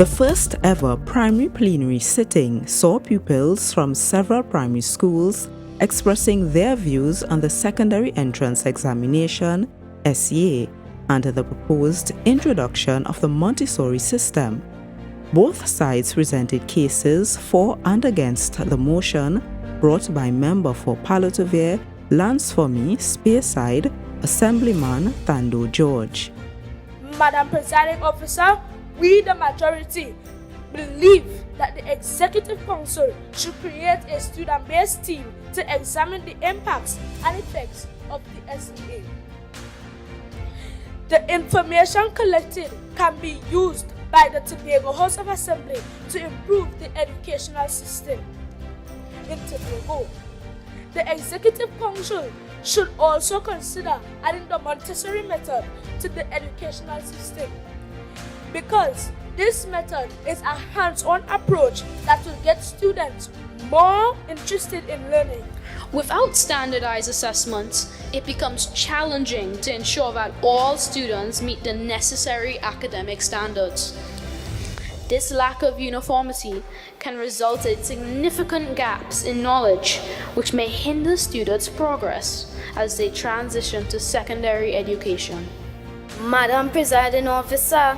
The first ever primary plenary sitting saw pupils from several primary schools expressing their views on the secondary entrance examination, S.E.A, and the proposed introduction of the Montessori system. Both sides presented cases for and against the motion brought by member for Palotovere, Lance for Me, Speyside, Assemblyman Thando George. Madam Presiding Officer, we the majority believe that the Executive Council should create a student-based team to examine the impacts and effects of the S.E.A. The information collected can be used by the Tobago House of Assembly to improve the educational system in Tobago. The Executive Council should also consider adding the Montessori method to the educational system, because this method is a hands-on approach that will get students more interested in learning. Without standardized assessments, it becomes challenging to ensure that all students meet the necessary academic standards. This lack of uniformity can result in significant gaps in knowledge, which may hinder students' progress as they transition to secondary education. Madam Presiding Officer,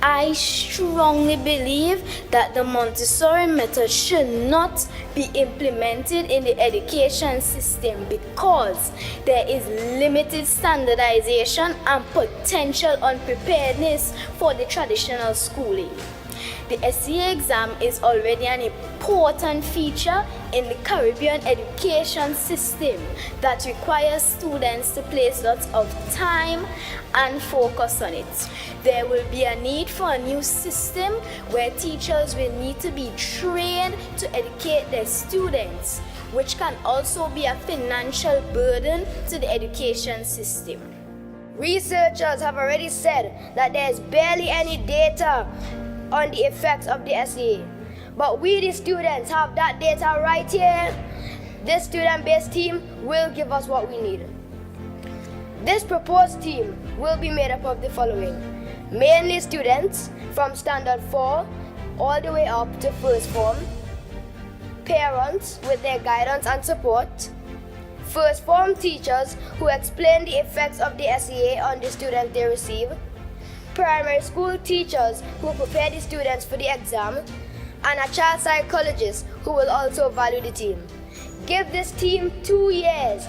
I strongly believe that the Montessori method should not be implemented in the education system because there is limited standardization and potential unpreparedness for the traditional schooling. The S.E.A exam is already an important feature in the Caribbean education system that requires students to place lots of time and focus on it. There will be a need for a new system where teachers will need to be trained to educate their students, which can also be a financial burden to the education system. Researchers have already said that there is barely any data on the effects of the S.E.A. But we, the students, have that data right here. This student-based team will give us what we need. This proposed team will be made up of the following: mainly students from Standard 4 all the way up to First Form, parents with their guidance and support, First Form teachers who explain the effects of the S.E.A on the students they receive, primary school teachers who prepare the students for the exam, and a child psychologist who will also value the team. Give this team 2 years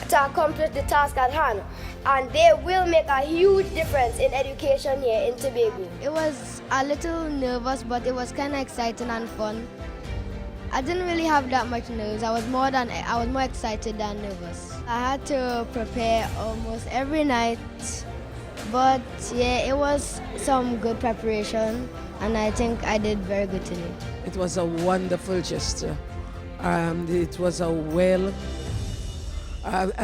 to accomplish the task at hand, and they will make a huge difference in education here in Tobago. It was a little nervous, but it was kind of exciting and fun. I didn't really have that much nerves. I was more excited than nervous. I had to prepare almost every night. But yeah, it was some good preparation, and I think I did very good today. It was a wonderful gesture. It was an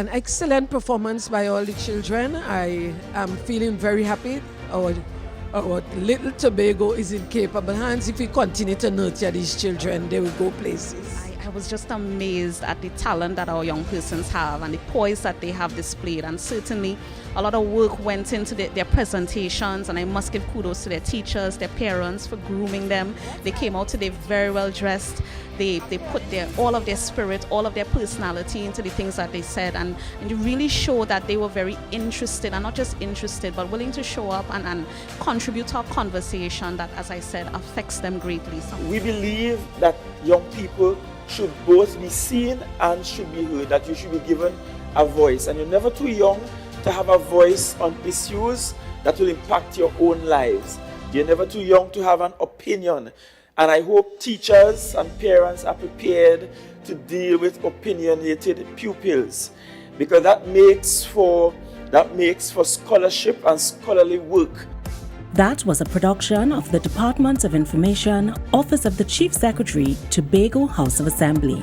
excellent performance by all the children. I am feeling very happy. Our little Tobago is in capable hands. If we continue to nurture these children, they will go places. I was just amazed at the talent that our young persons have and the poise that they have displayed, and certainly a lot of work went into their presentations, and I must give kudos to their teachers, their parents for grooming them. They came out today very well dressed. They put all of their spirit, all of their personality into the things that they said, and it really showed that they were very interested, and not just interested, but willing to show up and contribute to our conversation that, as I said, affects them greatly. So we believe that young people should both be seen and should be heard, that you should be given a voice, and you're never too young to have a voice on issues that will impact your own lives. You're never too young to have an opinion, and I hope teachers and parents are prepared to deal with opinionated pupils, because that makes for scholarship and scholarly work. That was a production of the Department of Information, Office of the Chief Secretary, Tobago House of Assembly.